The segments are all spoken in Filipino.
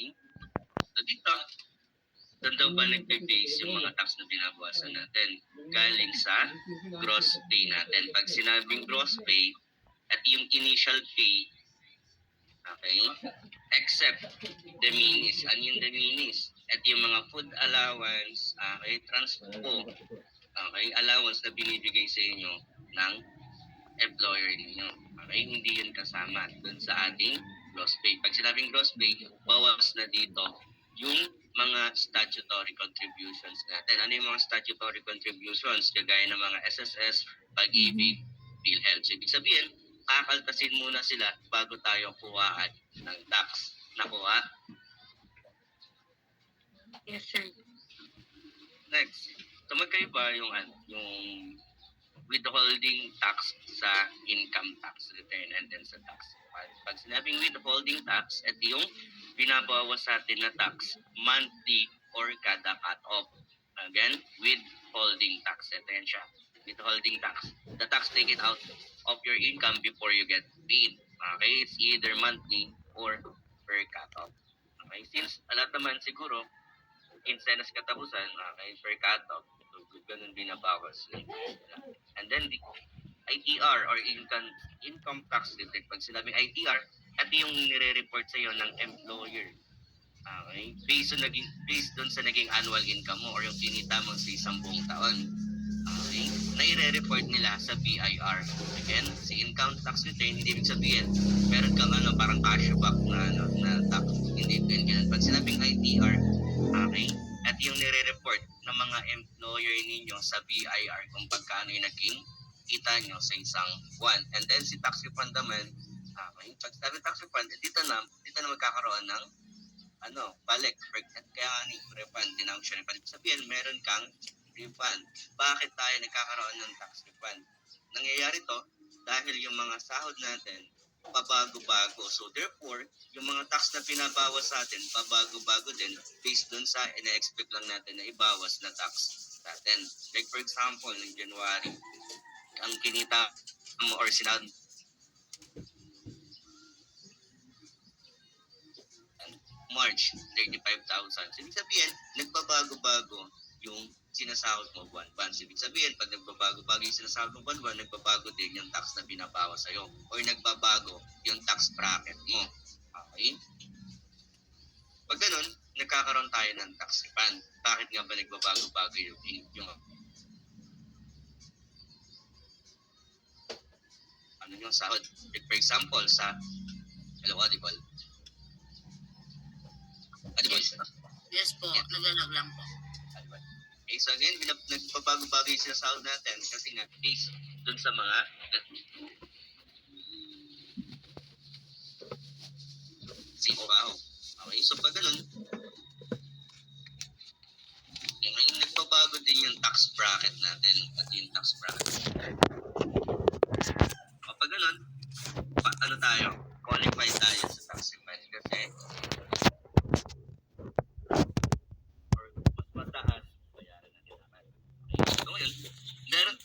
Okay? So dito, doon daw ba nagpe-base yung mga tax na binabawasan natin? Galing sa gross pay natin. Pag sinabing gross pay, at yung initial pay, okay, except the minis. Ano yung the minis? At yung mga food allowance, okay, transport, okay, allowance na binibigay sa inyo ng employer ninyo. Okay, hindi yun kasama dun sa ating gross pay. Pag sinabing gross pay, bawas na dito yung mga statutory contributions natin. Ano yung mga statutory contributions? Kagaya ng mga SSS, Pag-ibig, PhilHealth. So, ibig sabihin, kakaltasin muna sila bago tayo kuhaan ng tax. Nakuha? Yes, sir. Next. So, magkaiba yung withholding tax sa income tax return and then sa tax refund. Pag sinabing withholding tax, ito yung binabawas sa atin na tax monthly or kada cut-off. Again, withholding tax. Ito yan siya. Withholding tax. The tax taken out of your income before you get paid. Okay? It's either monthly or per cut-off. Okay? Since alat naman siguro, kinsenas katapusan, okay, per cut-off, so ganun binabawas. And then the ITR or income tax detect. Pag sinabing ITR, ito yung nire-report sa iyo ng employer. Okay? Based doon sa naging annual income mo or yung kinita mo sa isang buong taon. Okay? Nai-report nila sa BIR. Again, si income tax return, hindi ibig sabihin, meron kang parang cashback na tax. Hindi ganyan. Pag sinabing ITR, okay, at yung nire-report ng mga employer ninyo sa BIR kung pagkano yung naging kita nyo sa isang buwan. And then si tax refund naman, okay, pag sabi tax refund, dito na magkakaroon ng balik. Kaya refund, tinawag siya refund. Sabihin, meron kang refund. Bakit tayo nagkakaroon ng tax refund? Nangyayari to dahil yung mga sahod natin pabago-bago. So therefore, yung mga tax na pinabawas sa atin, pabago-bago din based dun sa ina-expect lang natin na ibawas na tax natin. Like for example, ng January, ang kinita mo or sinahod March, 35,000. So, ibig sabihin, nagbabago-bago yung sinasahod mo buwan-buwan. So, ibig sabihin, pag nagbabago-bago yung sinasahod mo buwan-buwan, nagbabago din yung tax na binabawas sa'yo or nagbabago yung tax bracket mo. Okay? Pag ganun, nagkakaroon tayo ng tax refund. Bakit nga ba nagbabago-bago yung yung sahod? Like for example, sa Audible. Yes po, yeah. Nagalag lang po. Okay, so again, nagpabago-bago yung sinasahod natin kasi nga based dun sa mga trabaho. Okay, so pag ganun, ngayon nagpabago din yung tax bracket natin at yung tax bracket. Pag ganun, tayo? Qualify tayo sa tax refund kasi or mas mataas bayaran natin naman. Okay, so ngayon, meron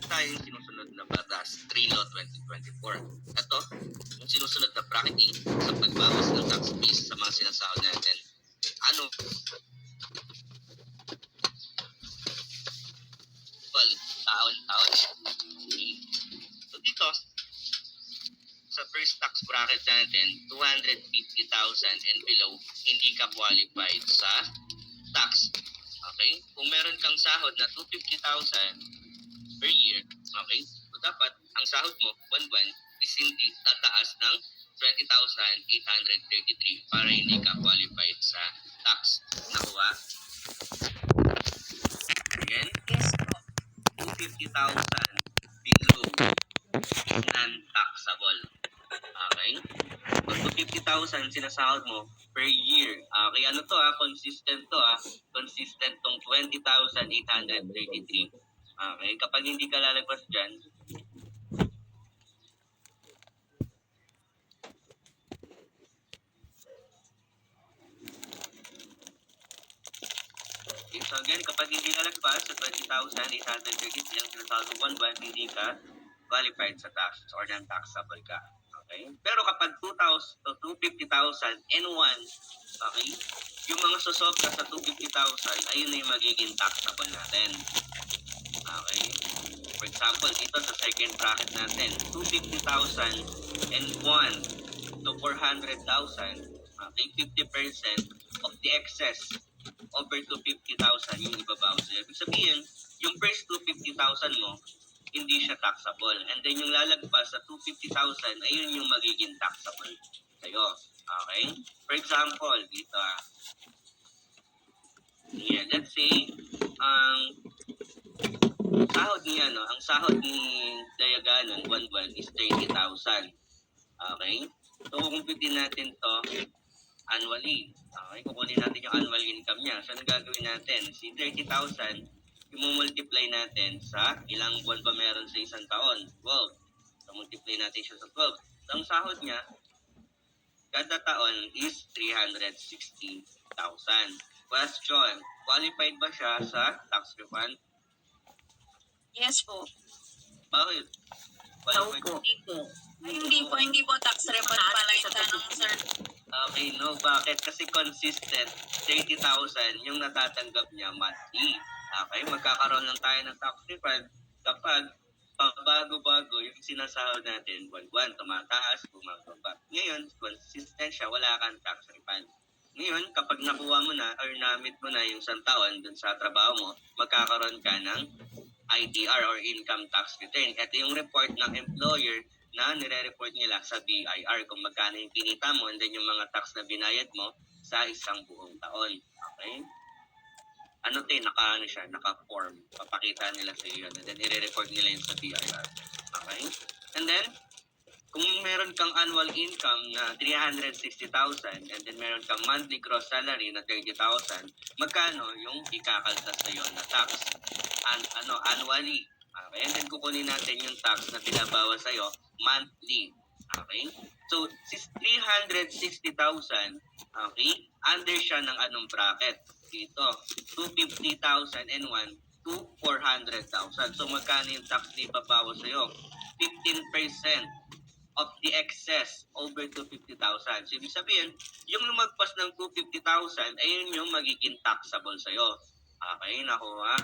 tayong sinusunod na batas, 3 Law 2024. Ito, yung sinusunod na bracketing sa pagbawas ng tax base sa mga sinasahod natin. Well, taon-taon. Okay. So dito, sa first tax bracket natin, 250,000 and below, hindi ka qualified sa tax. Okay? Kung meron kang sahod na 250,000 per year, okay? So dapat, ang sahod mo, buwan-buwan, is hindi tataas ng 20,833 para hindi ka qualified sa tax. Nakuha? Again? Yes po. 250,000 below non-taxable. Okay? Pag 50,000 sinasahod mo per year. Okay, ano to consistent to consistent tong 20,833. Okay, kapag hindi ka lalagpas dyan, okay, so again, kapag hindi lalagpas sa 20,833 ang sinasahod mo buwan-buwan, hindi ka qualified sa tax or non-taxable ka. Okay? Pero kapag 2,000 to 250,000 and 1, okay, yung mga sosobra sa 250,000, ayun na yung magiging taxable natin. Okay? For example, dito sa second bracket natin, 250,000 and 1 to 400,000, okay, 50% of the excess over 250,000 yung ibabawas sa'yo. Ibig sabihin, yung first 250,000 mo, hindi siya taxable. And then yung lalagpas sa 250,000, ayun yung magiging taxable sa'yo. Okay? For example, dito yeah, let's say, ang sahod niya, no? Ang sahod ni Dayaganon, buwan-buwan, is 30,000. Okay? So, kukumpitin natin to annually. Okay? Kukunin natin yung annual income niya. So, ang gagawin natin, si 30,000, i-multiply natin sa ilang buwan ba meron sa isang taon? 12. So, multiply natin siya sa 12. So, ang sahod niya, kada taon is 360,000. Question, qualified ba siya sa tax refund? Yes po. Bakit? Qualified? po. Hindi po. Ay, hindi po tax refund pala yung tanong, sir. Okay, no. Bakit? Kasi consistent, 30,000 yung natatanggap niya monthly. Okay, magkakaroon lang tayo ng tax refund kapag pabago-bago yung sinasahod natin, buwan-buwan, tumataas, bumababa. Ngayon, consistent siya, wala kang tax refund. Ngayon, kapag nakuha mo na or namit mo na yung isang taon dun sa trabaho mo, magkakaroon ka ng ITR or income tax return. Ito yung report ng employer na nire-report nila sa BIR kung magkano yung kinita mo and then yung mga tax na binayad mo sa isang buong taon. Okay? Ano tayo, naka-form. Papakita nila sa iyo and then i-report nila yun sa BIR. Okay? And then, kung meron kang annual income na 360,000 and then meron kang monthly gross salary na 30,000, magkano yung ikakaltas sa iyo na tax? Annually. Okay? And then kukunin natin yung tax na binabawas sa iyo monthly. Okay? So, 360,000, okay, under siya ng anong bracket? Dito, 250,000 and 1 to 400,000. So, magkano yung tax na ibabawas sa iyo? 15% of the excess over 250,000. So, ibig sabihin, yung lumagpas ng 250,000, ayun yung magiging taxable sa'yo. Okay, nakuha.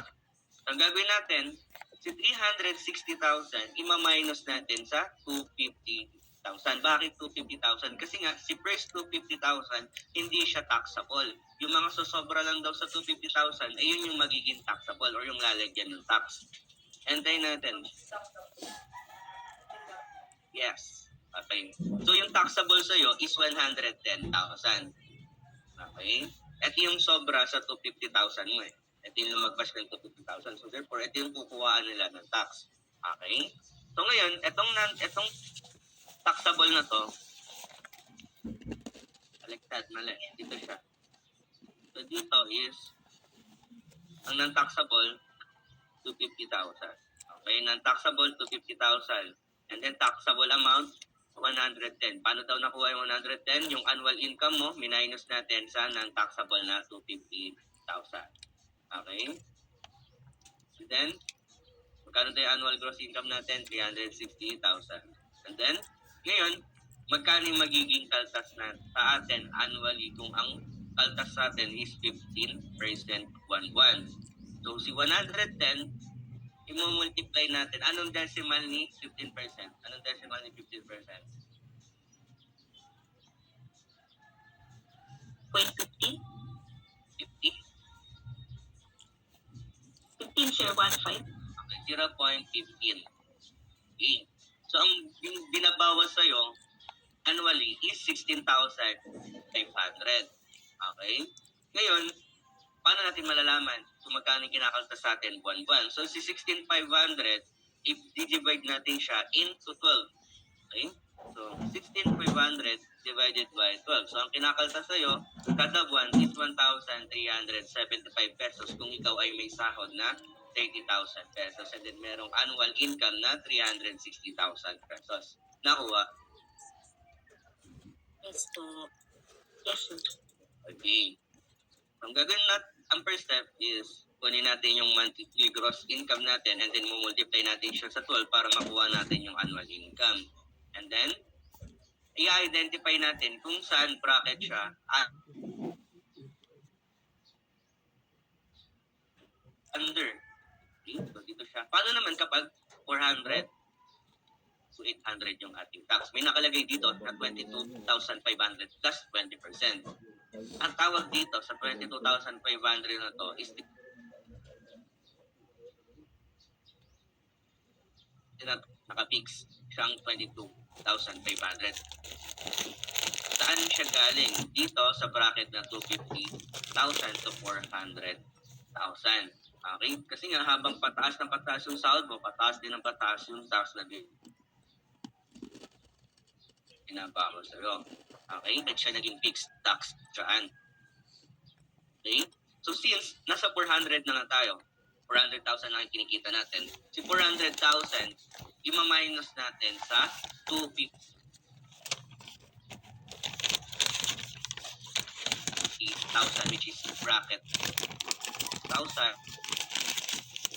Ang gagawin natin, si 360,000, ima-minus natin sa 250,000. Bakit 250,000? Kasi nga, si first 250,000, hindi siya taxable. Yung mga sosobra lang daw sa 250,000, ayun yung magiging taxable or yung lalagyan ng tax. Antayin natin. Yes. Okay. So, yung taxable sa'yo is 110,000. Okay? Ito yung sobra sa 250,000 mo eh. Ito yung lumagpas ng 250,000. So, therefore, ito yung kukuhaan nila ng tax. Okay? So, ngayon, itong taxable na to, baliktad, mali. Dito siya. So, dito is, ang non-taxable, 250,000. Okay? Non-taxable, 250,000. And then taxable amount, 110. Paano daw nakuha yung 110? Yung annual income mo, minus natin sa non-taxable na 250,000. Okay? And then, magkano tayo annual gross income natin? 360,000. And then, ngayon, magkano yung magiging kaltas na sa atin annually kung ang kaltas sa atin is 15% buwan-buwan. So, si 110, i-multiply natin. Anong decimal ni 15%? Anong decimal ni 15%? 0.15? 50? 15, sir, 1.5. Okay, 0.15. Okay. So, ang binabawas sa'yo annually is 16,500. Okay? Ngayon, paano natin malalaman kung magkano kinakaltas sa atin buwan-buwan? So, si 16,500, i-divide natin siya into 12. Okay? So, 16,500 divided by 12. So, ang kinakaltas sa'yo, kada buwan is 1,375 pesos kung ikaw ay may sahod na 30,000 pesos. And then, merong annual income na 360,000 pesos. Nakuha? Yes po. Yes, sir. Okay. Ang gagawin natin, ang first step is kunin natin yung monthly gross income natin and then multiply natin siya sa 12 para makuha natin yung annual income. And then, i-identify natin kung saan bracket siya under. Okay? So, dito siya. Paano naman kapag 400 to 800 yung ating tax? May nakalagay dito na 22,500 plus 20%. Ang tawag dito sa 22,500 na to is nakapix siyang 22,500. Saan siya galing? Dito sa bracket na 250,000 to 400,000. Okay? Kasi nga habang pataas ng pataas yung sahod mo, pataas din ng pataas yung tax na binaba mo sa'yo. Okay? At siya naging fixed tax dyan. Okay? So since nasa 400 na nga tayo, 400,000 na ang kinikita natin, si 400,000, ima-minus natin sa 250,000 which is bracket 1,000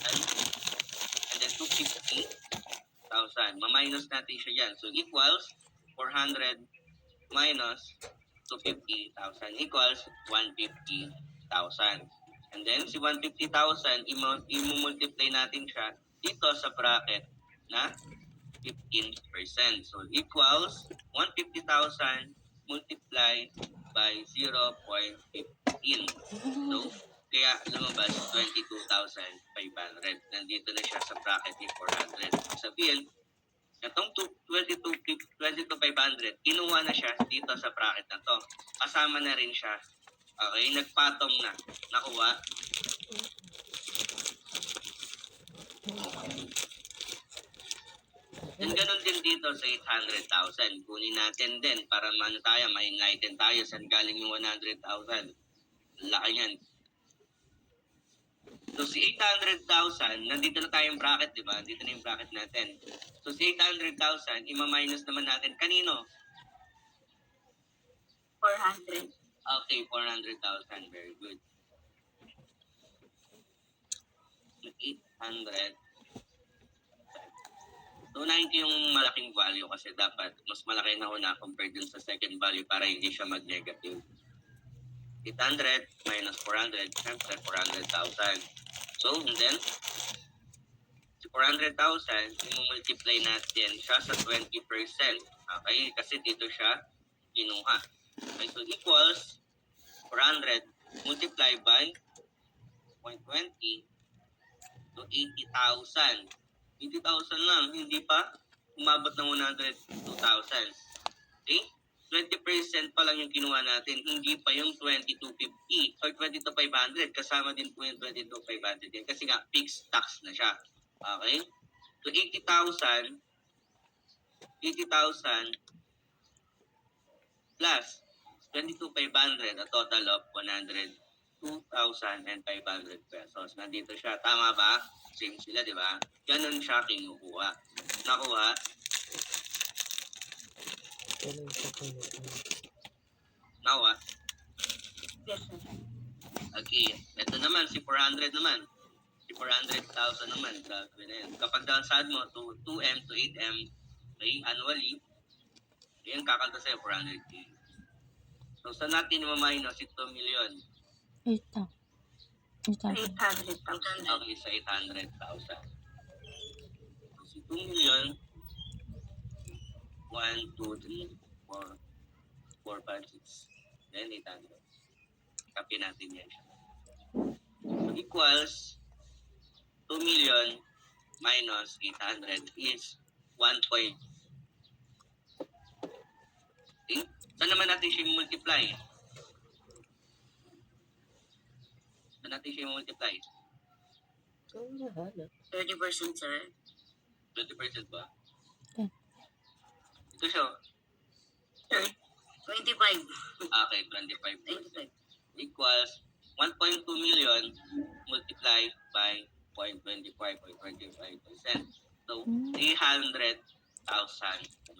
and then 250,000. Ma-minus natin siya dyan. So equals 400 minus 250,000 equals 150,000. And then si 150,000, i-multiply natin siya dito sa bracket na 15%. So equals 150,000 multiply by 0.15. So kaya lumabas 22,500. Nandito na siya sa bracket ni 400. Sabihin, itong 22,500, kinuha na siya dito sa bracket na to. Kasama na rin siya. Okay, nagpatong na. Nakuha. And ganun din dito sa 800,000. Kunin natin din para ma-enlighten tayo saan galing yung 100,000. Laki yan. So si 800,000, nandito na tayong bracket, di ba? Dito na yung bracket natin. So si 800,000, ima-minus naman natin kanino? 400. Okay, 400,000. Very good. 800. So 90 yung malaking value kasi dapat mas malaki na una compared dun sa second value para hindi siya mag-negative. 800 minus 400, siyempre 400,000. So, and then, si 400,000, i-multiply natin siya sa 20%. Okay? Kasi dito siya kinuha. Okay, so equals 400 multiply by 0.20 to 80,000. 80,000 lang, hindi pa umabot ng 102,000. Okay? 20% pa lang yung kinuha natin, hindi pa yung 2250 or 22,500. Kasama din po yung 22,500 yan kasi nga fixed tax na siya. Okay? So 80,000 plus 22,500, a total of 102,500 pesos. Nandito siya. Tama ba? Same sila, di ba? Ganun siya kinukuha. Nakuha? Nakuha? Yes, sir. Okay. Ito naman, si 400 naman. Si 400,000 naman. Grabe na yan. Kapag downside mo to 2M to 8M, okay, annually, yan kakalta sa'yo, 400K. So, saan natin ma-minus si 2 million? 800,000. Okay, sa 800,000. So, si 2 million, 1, 2, 3, 4, 5, 6, then 800. Copy natin yan siya. So, equals 2 million minus 800 is 1 point. Okay? Saan naman natin siya multiply? Saan natin siya multiply? 30%, sir. 20% ba? Ito siya. Sir, 25. Okay, 25%. 25. Equals 1.2 million multiplied by 0.25 or 25%. So, 300,000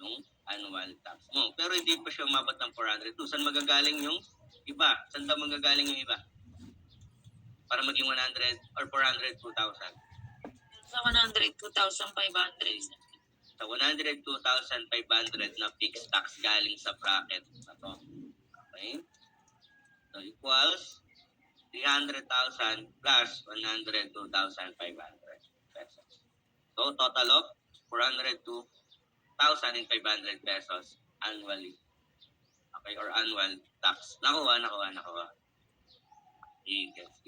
yung annual tax mo. Pero hindi pa siya umabot ng 402. Saan magagaling yung iba? Saan ba magagaling yung iba? Para maging 100 or 402,000. Sa 102,500. sa 102,500 na fixed tax galing sa bracket na to. Okay? So equals 300,000 plus 102,500 pesos. So total of 402,500 pesos annually. Okay, or annual tax. Nakuha. Gets.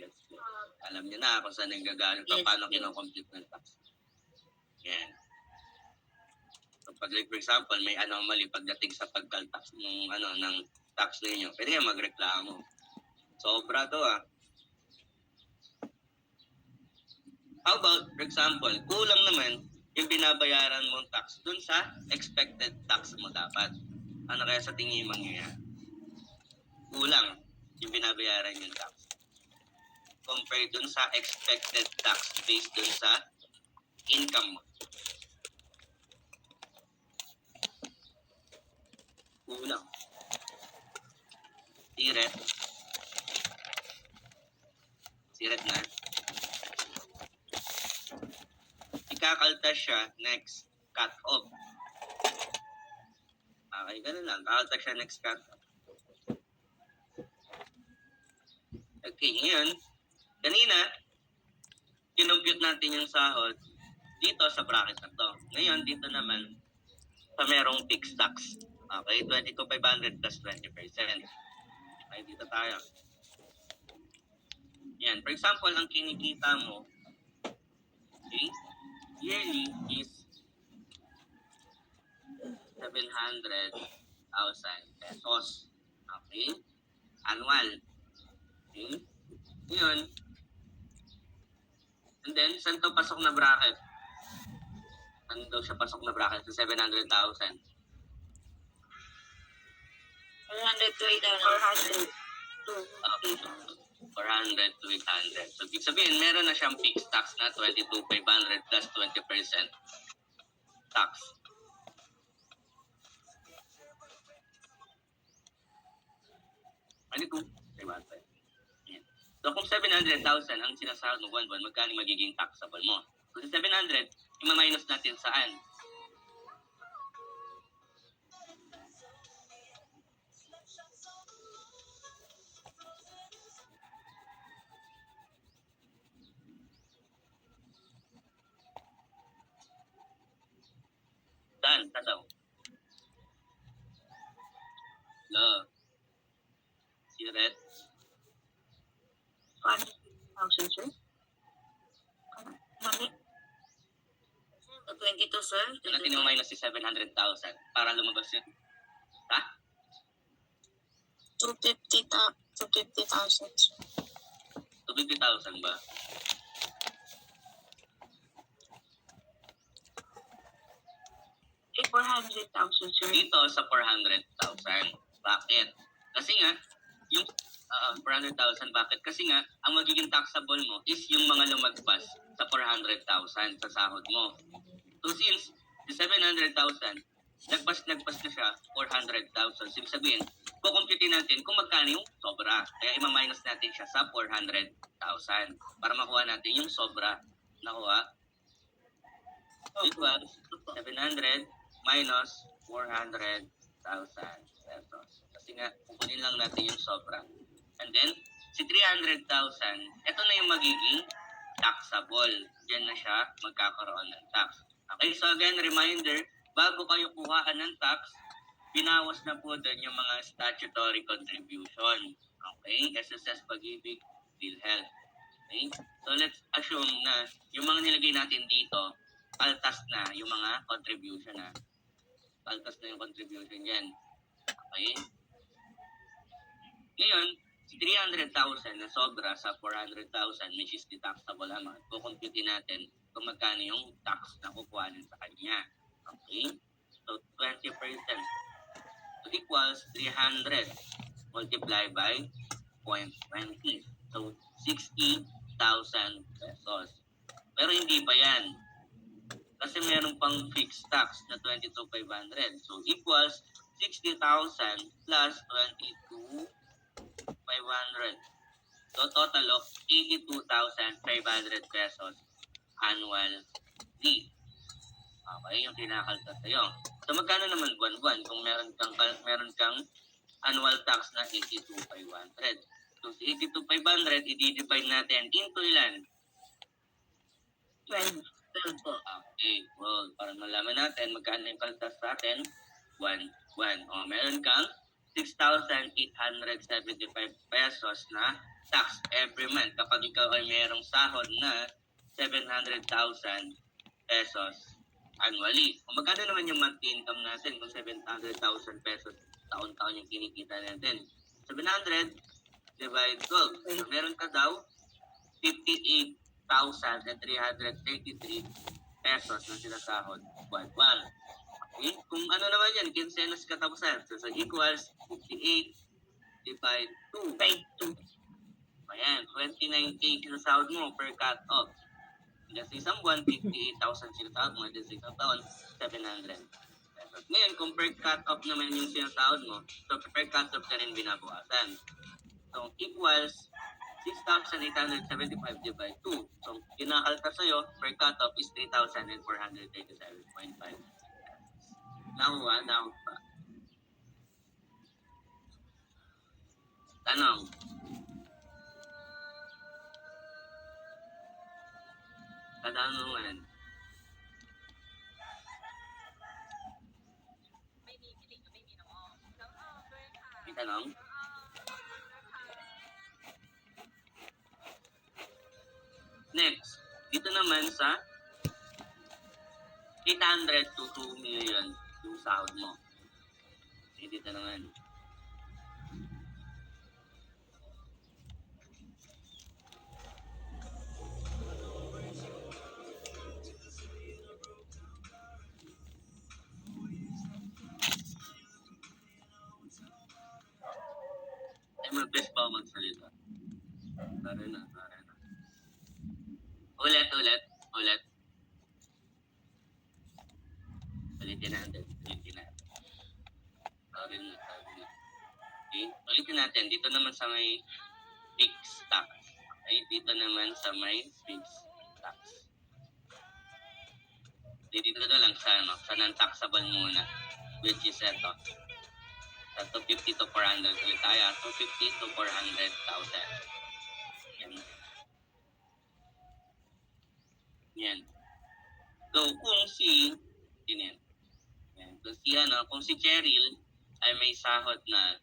Alam niyo na kung saan yung gagaling, paano kinocompute ng tax. Yan. So pag like for example, may anomaly pagdating sa pagkaltax ng tax ninyo, pwede kayo magreklamo. Sobra to How about, for example, kulang naman yung binabayaran mong tax dun sa expected tax mo dapat. Ano kaya sa tingin mo mangyayari? Kulang yung binabayaran yung tax compared dun sa expected tax based dun sa income mo. Kulang. Siret na. Ikakaltas siya, next, cut off. Okay, ganun lang. Kakaltas siya, next, cut off. Okay, ngayon, kanina, kinompute natin yung sahod dito sa bracket na to. Ngayon, dito naman, sa merong fixed tax. Okay, 22,500 plus 20%. Okay, dito tayo. Yan, for example, ang kinikita mo, okay, yearly is 700,000 pesos. Okay? Annual. Okay? Ngayon, and then, saan to pasok na bracket? Saan daw siya pasok na bracket sa 700,000? 400 to 800. 400 to 800. So, ibig sabihin, meron na siyang fixed tax na 22,500 plus 20% tax. Ano ito? So, kung 700,000 ang sinasahod mo buwan-buwan, magkano magiging taxable mo? So, sa 700, ima-minus natin saan? Saan? Saan daw? Siret? 1,000, sir? Mali. 22, sir. Natin yung minus si 700,000 para lumabas yun. Ha? 250,000. 250,000 ba? Eh, 400,000, sir. Dito sa 400,000. Bakit? Kasi nga, yung 400,000, bakit? Kasi nga, ang magiging taxable mo is yung mga lumagpas sa 400,000 sa sahod mo. So since the 700,000, nagpas na siya 400,000. So, ibig sabihin, kukumputin natin kung magkano yung sobra. Kaya ima-minus natin siya sa 400,000 para makuha natin yung sobra. Nakuha? Equals 700 minus 400,000 pesos. Kasi nga, kukunin lang natin yung sobra. And then, si 300,000, ito na yung magiging taxable. Diyan na siya magkakaroon ng tax. Okay, so again, reminder, bago kayo kuhaan ng tax, binawas na po doon yung mga statutory contribution. Okay, SSS, Pag-ibig, PhilHealth. Okay, so let's assume na yung mga nilagay natin dito, paltas na yung mga contribution na. Paltas na yung contribution yan. Okay? Ngayon, si 300,000 na sobra sa 400,000 which is the taxable amount, kukumputin natin kung magkano yung tax na kukuhanin sa kanya. Okay? So, 20%. So, equals 300 multiplied by 0.20. So, 60,000 pesos. Pero hindi pa yan. Kasi meron pang fixed tax na 22,500. So, equals 60,000 plus 22,500. So, total of 82,500 pesos annually. Okay, yung kinakaltas sa'yo. So magkano naman buwan-buwan kung meron kang annual tax na 82,500? So si 82,500 i-divide natin into ilan? 12. 12 po. Okay, well, para malaman natin magkano yung kaltas sa atin, buwan. O, meron kang 6,875 pesos na tax every month kapag ikaw ay merong sahod na 700,000 pesos annually. Kung magkano naman yung monthly income natin kung 700,000 pesos taon-taon yung kinikita natin? 700 divide 12. So, meron ka daw 58,333 pesos na sinasahod buwan-buwan. Okay? Kung ano naman yan, kinsenas katapusan. So equals 58 divide 2. By 2. Ayan, 29K sinasahod mo per cut-off. Just isang buwan, 58,000 sinasahod mo. Just isang taon, 700 pesos. Ngayon, kung per cut-off naman yung sinasahod mo, so per cut-off ka rin binabawasan. So equals 6,875 divide 2. So, kinakalta sa'yo, per cut-off is 3,437.5. Nakuha pa. Tanong. Katanungan. May tanong? Next, dito naman sa 800 to 2 million yung sahod mo. Okay, dito naman. Ay, mabilis ba ako magsalita? Sorry na. Ulit. Ulitin natin. Sorry na. Okay, ulitin natin. Dito naman sa may fixed tax. Okay, dito naman sa may fixed tax. Dito na lang sa non-taxable muna. Which is ito. Sa 250 to 400 ulit tayo. 250 to 400,000. Yan. So, kung si Cheryl ay may sahod na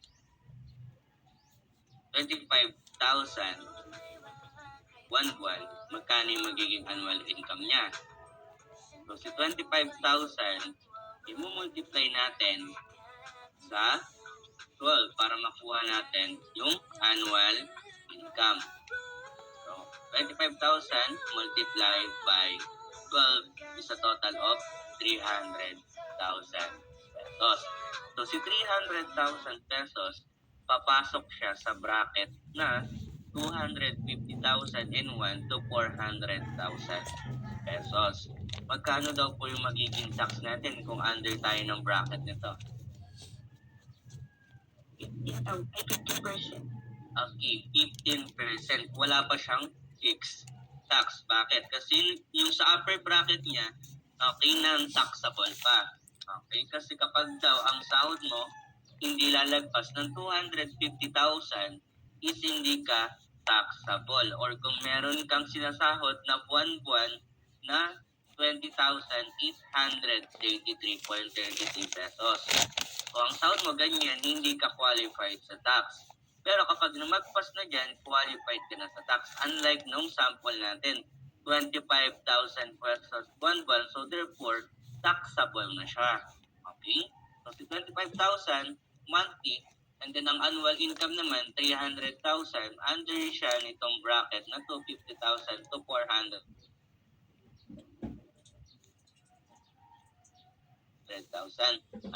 25,000 buwan-buwan, magkano yung magiging annual income niya? So, si 25,000, i-multiply natin sa 12 para makuha natin yung annual income. So, 25,000 multiplied by 12 is a total of 300,000 pesos. So, si 300,000 pesos, papasok siya sa bracket na 250,001 to 400,000 pesos. Magkano daw po yung magiging tax natin kung under tayo ng bracket nito? 50%. Okay, 15%. Wala pa siyang fixed tax. Bakit? Kasi yung sa upper bracket niya, okay, non-taxable pa. Okay, kasi kapag daw ang sahod mo hindi lalagpas ng 250,000 is hindi ka taxable. Or kung meron kang sinasahod na buwan-buwan na 20,833.33 pesos. O ang sahod mo ganyan, hindi ka qualified sa tax. Pero kapag lumagpas na dyan, qualified ka na sa tax. Unlike nung sample natin, 25,000 pesos buwan-buwan. So therefore, taxable na siya. Okay? So si 25,000 monthly, and then ang annual income naman, 300,000. Under siya nitong bracket na 250,000 to 400,000.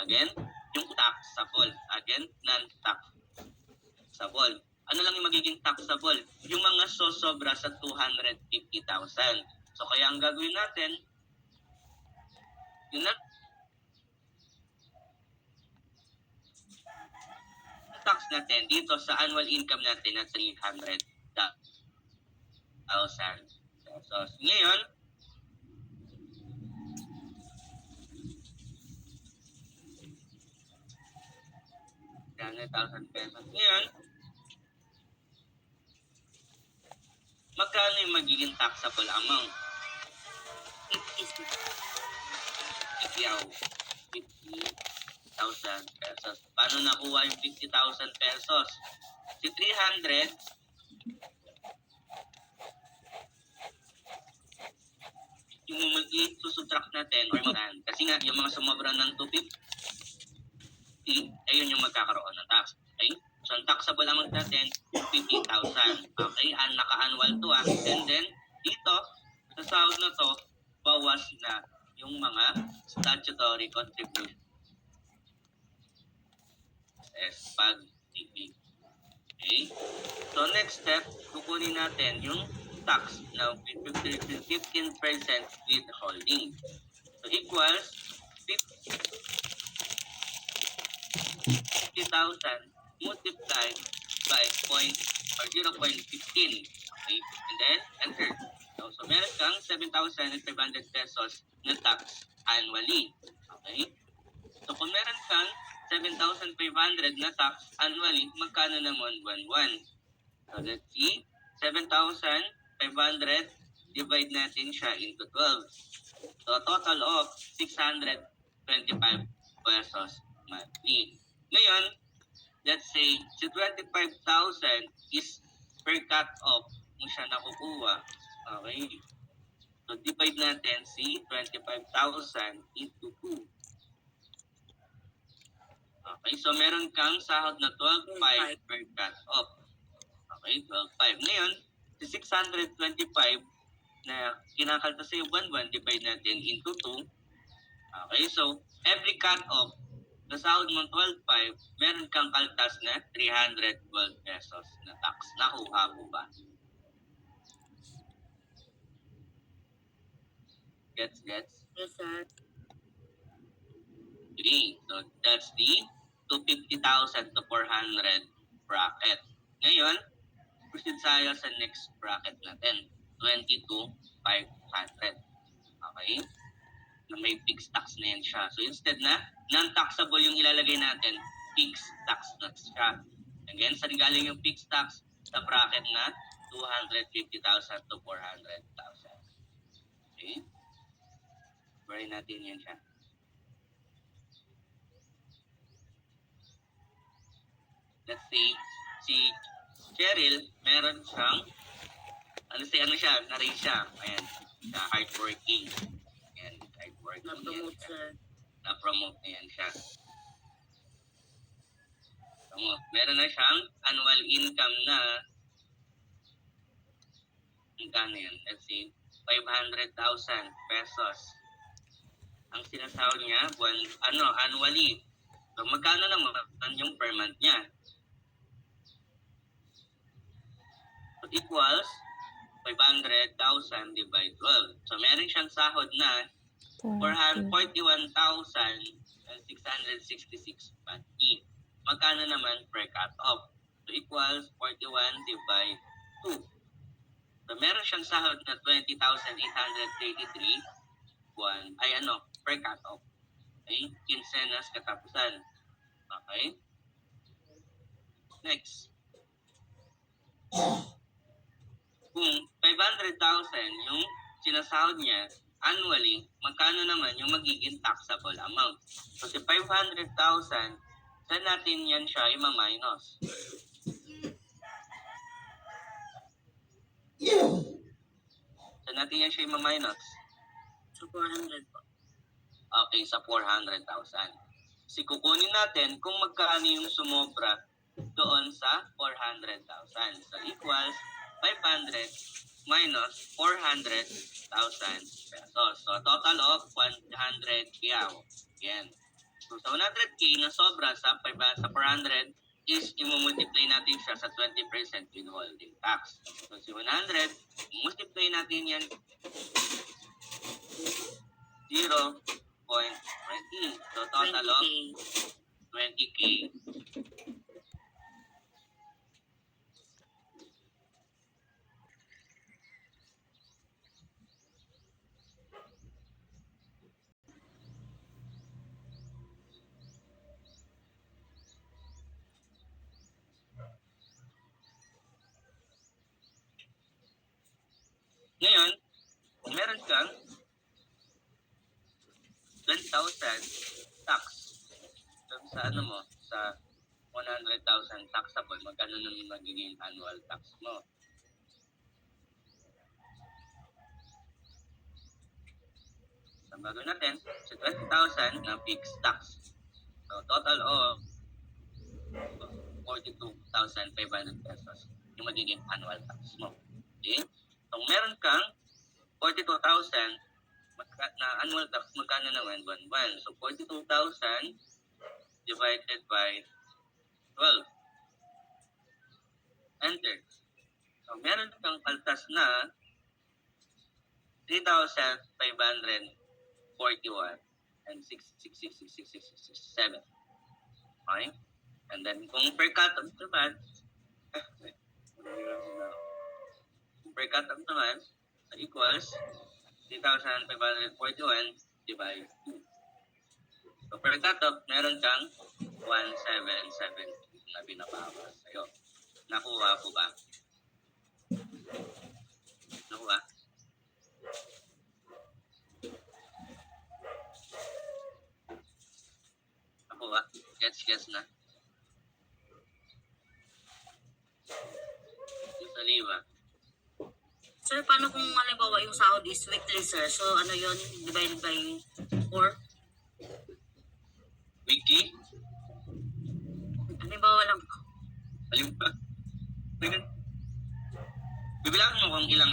Again, yung taxable. Again, non-taxable. Ano lang yung magiging taxable? Yung mga sosobra sa 250,000. So kaya ang gagawin natin, yun na, tax natin dito sa annual income natin na 300,000 pesos. Ngayon, 300,000 pesos. Ngayon, magkano yung magiging taxable amount? 50. Ikaw, 50,000 pesos. Paano nakuha yung 50,000 pesos? Si 300, yung mag-i-subtract natin or mag kasi nga yung mga sumobra ng 250, ayun yung magkakaroon ng tax. Okay? So, ang taxable amount natin, 50,000. Okay? Naka-annual to And then, dito, sa sahod na to, bawas na yung mga statutory contribution. Pag-ibig. Okay? So, next step, kukunin natin yung tax na 15% withholding. So, equals 50,000 multiplied by 0.15. Okay? And then, enter. So meron kang 7,500 pesos na tax annually. Okay? So, kung meron kang 7,500 na tax annually, magkano naman buwan-buwan? So, let's see. 7,500, divide natin siya into 12. So, a total of 625 pesos monthly. Ngayon, let's say, si 25,000 is per cut-off mo siya nakukuha. Okay? So, divide natin si 25,000 into 2. Okay, so meron kang sahod na 12,500 per cut-off. Okay, 12,500. Ngayon, si 625 na kinakalta sa iyo buwan-buwan, divide natin into 2. Okay, so every cut-off na sahod mo 12,500, meron kang kaltas na 312 pesos na tax. Nakuha mo ba? Gets? Yes, sir. Okay, so that's the 250,000 to 400 bracket. Ngayon, proceed tayo sa next bracket natin, 22,500. Okay? Na may fixed tax na yan siya. So instead na non-taxable yung ilalagay natin, fixed tax na siya. Again, saan galing yung fixed tax? Sa bracket na 250,000 to 400,000. Okay? Bury natin yan siya. Let's say, si Cheryl, meron siyang, na-raise siya. Ayan, sa hardworking. Ayan, hardworking. Na-promote, sir. Na-promote na yan siya. Meron na siyang annual income na, magkano yan? Let's say, 500,000 pesos. Ang sinasahod niya, annually. So, magkano naman yung per month niya? So, equals 500,000 divide 12. So, meron siyang sahod na 41,666 monthly. Magkano naman per cut-off? So, equals 41 divide 2. So, meron siyang sahod na 20,833 per cut-off. Okay? Quincenas katapusan. Okay? Next. Kung 500,000 yung sinasahod niya annually, magkano naman yung magiging taxable amount? So, si 500,000, saan natin yan siya ima-minus? Saan natin yan siya ima-minus? Sa 400 po. Okay, sa 400,000. Kasi kukunin natin kung magkano yung sumobra doon sa 400,000. So, equals 500 minus 400,000 pesos. So, a total of 100K. Yan. So, sa 100K na sobra sa 400 is imumultiply natin siya sa 20% withholding tax. So, si 100, multiply natin yan 0.20. So, total of 20K. Ngayon, kung meron kang 20,000 tax dun sa ano mo, sa 100,000 taxable, magkano naman magiging annual tax mo? Sa bago natin, sa 20,000 na fixed tax. So, total of 42,500 pesos yung magiging annual tax mo. Okay? Kung meron kang 42,000 na annual tax, magkano naman buwan-buwan? So, 42,000 divided by 12. Enter. So, meron kang kaltas na 3,541 and 6666667. Okay? And then, kung per cut-off naman, kung per cut-off naman, equals 3,541 divided 2. So, per cut-off, meron kang 1,770 na binabawas sa'yo. Nakuha ko ba? Nakuha? Nakuha? Gets na? Yung saliwa. Sir, paano kung halimbawa yung sahod is weekly, sir? So, ano yun? Divided by 4? Weekly? Halimbawa lang. Alim pa? Bibilang mo kung ilang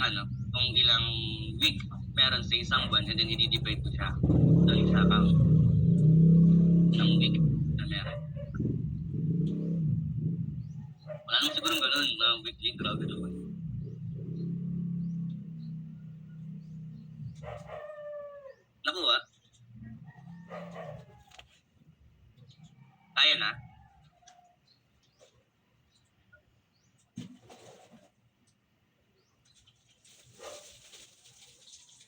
week meron sa isang buwan and then i-divide ko siya doon sa account ng week na meron. Wala naman siguro ganun na weekly, grabe naman. Nakuha? Kaya na?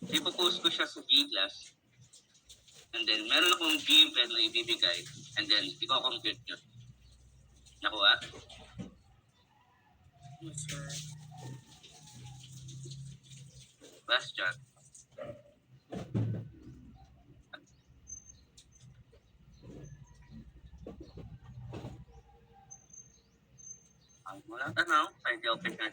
Ipopost ko siya sa G-Class and then meron akong given na ibibigay and then i-compute nyo. Nakuha? Yes, sir. Question. Ang walang tanong, sa hindi open ka